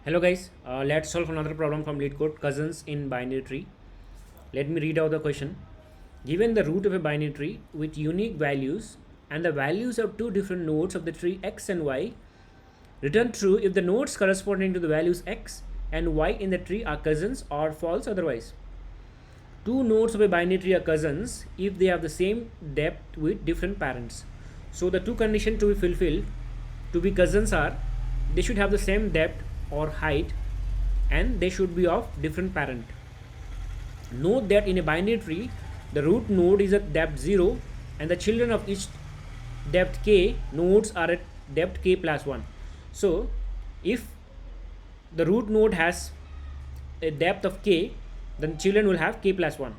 Hello guys, let's solve another problem from LeetCode, cousins in binary tree. Let me read out the question. Given the root of a binary tree with unique values and the values of two different nodes of the tree x and y, return true if the nodes corresponding to the values x and y in the tree are cousins or false otherwise. Two nodes of a binary tree are cousins if they have the same depth with different parents. So the two conditions to be fulfilled to be cousins are they should have the same depth or height and they should be of different parent. Note that in a binary tree, the root node is at depth 0 and the children of each depth k nodes are at depth k plus 1. So if the root node has a depth of k, then children will have k plus 1.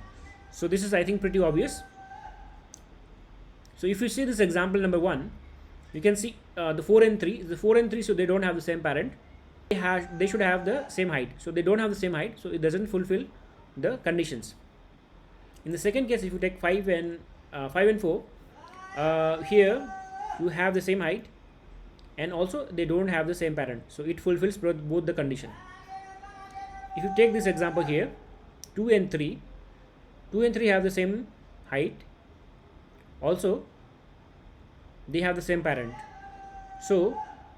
So this is, I think, pretty obvious. So if you see this example number 1, you can see the 4 and 3, so they don't have the same parent. They should have the same height, so they don't have the same height, so it doesn't fulfill the conditions. In the second case, if you take 5 and 4, here you have the same height and also they don't have the same parent, so it fulfills both the condition. If you take this example here, 2 and 3 have the same height, also they have the same parent, so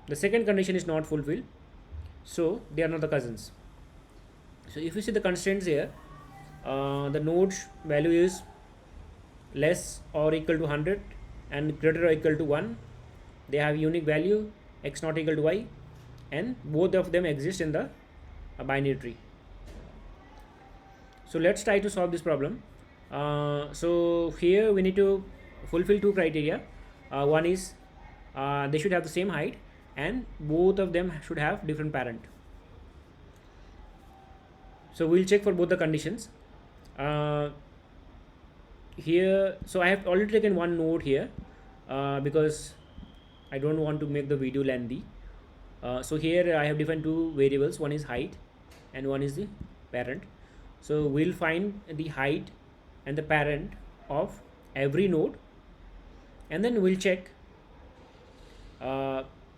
the second condition is not fulfilled, so they are not the cousins. So if you see the constraints here, the node's value is less or equal to 100 and greater or equal to 1. They have unique value x not equal to y, and both of them exist in the binary tree. So let's try to solve this problem. So here we need to fulfill two criteria. One is they should have the same height and both of them should have different parent. So we'll check for both the conditions. Here, so I have already taken one node here because I don't want to make the video lengthy. So here I have defined two variables, one is height and one is the parent. So we'll find the height and the parent of every node, and then we'll check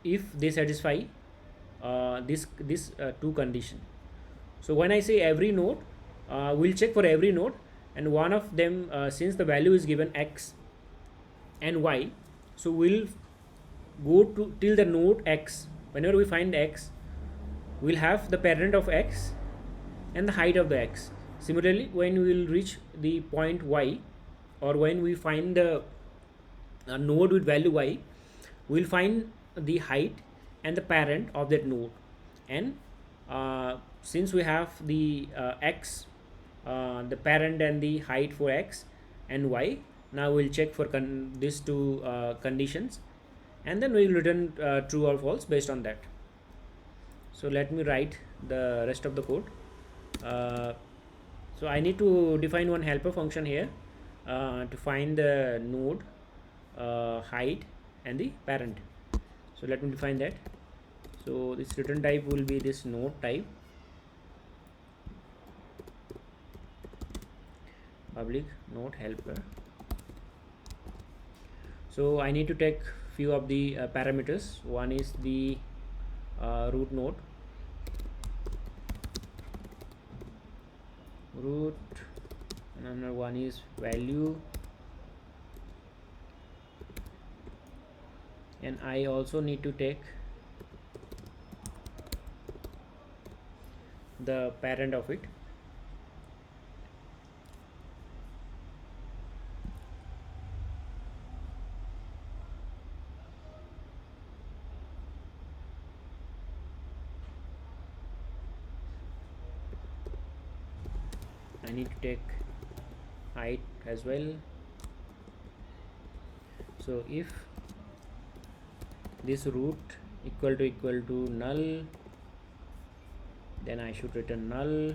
if they satisfy this two condition. So when I say every node, we'll check for every node, and one of them, since the value is given x and y, so we'll go to till the node x. Whenever we find x, we'll have the parent of x and the height of the x. Similarly, when we will reach the point y, or when we find the node with value y, we'll find the height and the parent of that node. And since we have the x, the parent and the height for x and y, now we'll check for these two conditions, and then we will return true or false based on that. So let me write the rest of the code. So I need to define one helper function here to find the node, height and the parent. So let me define that. So this return type will be this node type, public node helper. So I need to take few of the parameters. One is the root node, root, and another one is value, and I also need to take the parent of it. I need to take height as well. So if this root equal to null, then I should return null,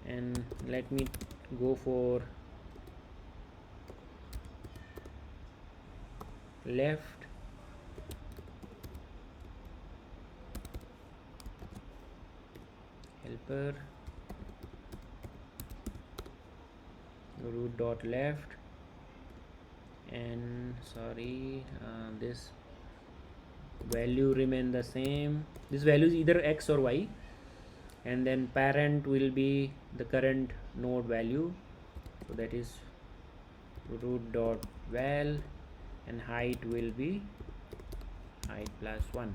and let me go for left, helper, root dot left, and sorry, this value remain the same. This value is either x or y, and then parent will be the current node value, so that is root dot val, and height will be height plus 1.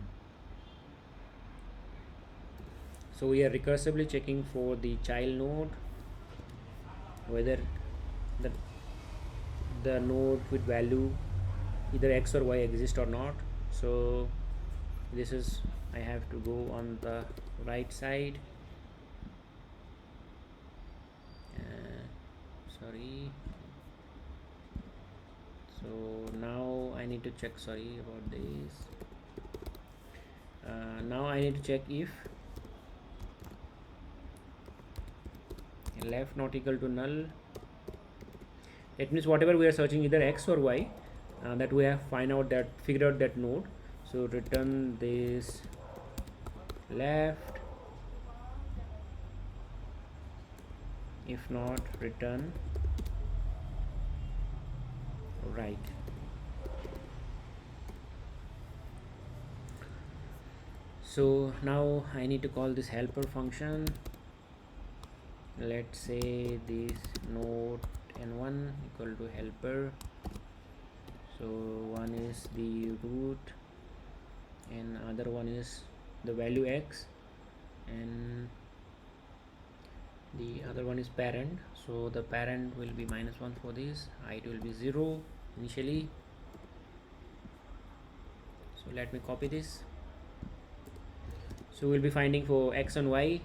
So we are recursively checking for the child node whether the node with value either x or y exists or not. So this is, I have to go on the right side. Sorry. So now I need to check, sorry about this. Now I need to check if left not equal to null. It means whatever we are searching, either x or y, that we have figured out that node. So return this left, if not return right. So now I need to call this helper function. Let's say this node n1 equal to helper. So one is the root and other one is the value x, and the other one is parent. So the parent will be -1 for this, height will be 0 initially. So let me copy this. So we'll be finding for x and y,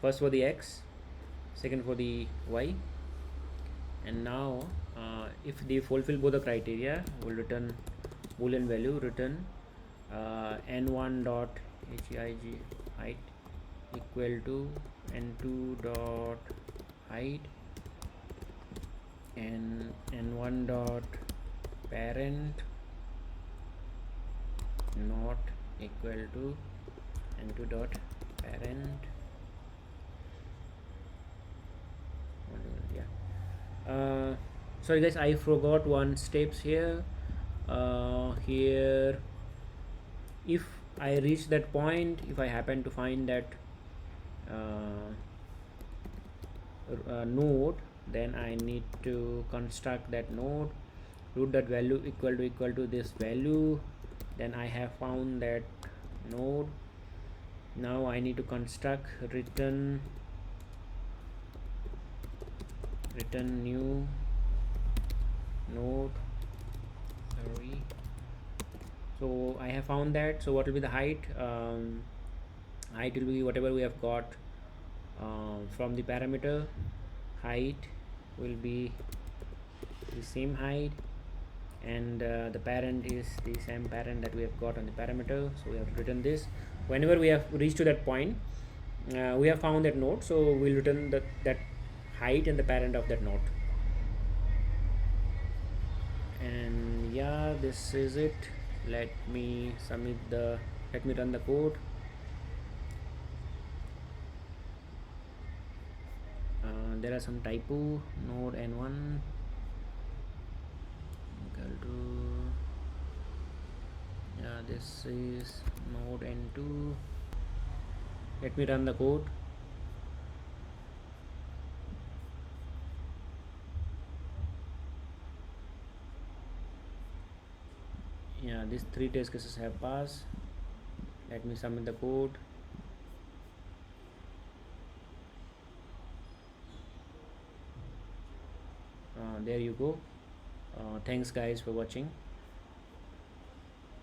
first for the x, second for the y, and now if they fulfill both the criteria, we'll return boolean value, return n1 dot height equal to n2 dot height, and n1 dot parent not equal to n2 dot parent. Sorry guys, I forgot one steps here. Here, if I reach that point, if I happen to find that node, then I need to construct that node, root that value equal to this value. Then I have found that node. Now I need to construct return new node. Sorry. So I have found that. So what will be the height? Height will be whatever we have got from the parameter. Height will be the same height, and the parent is the same parent that we have got on the parameter. So we have written this. Whenever we have reached to that point, we have found that node, so we'll return that height and the parent of that node. And yeah, this is it. Let me run the code. There are some typo. Node n1 equal to, yeah, this is node n2. Let me run the code. Yeah, these 3 test cases have passed. Let me submit the code. There you go. Thanks guys for watching.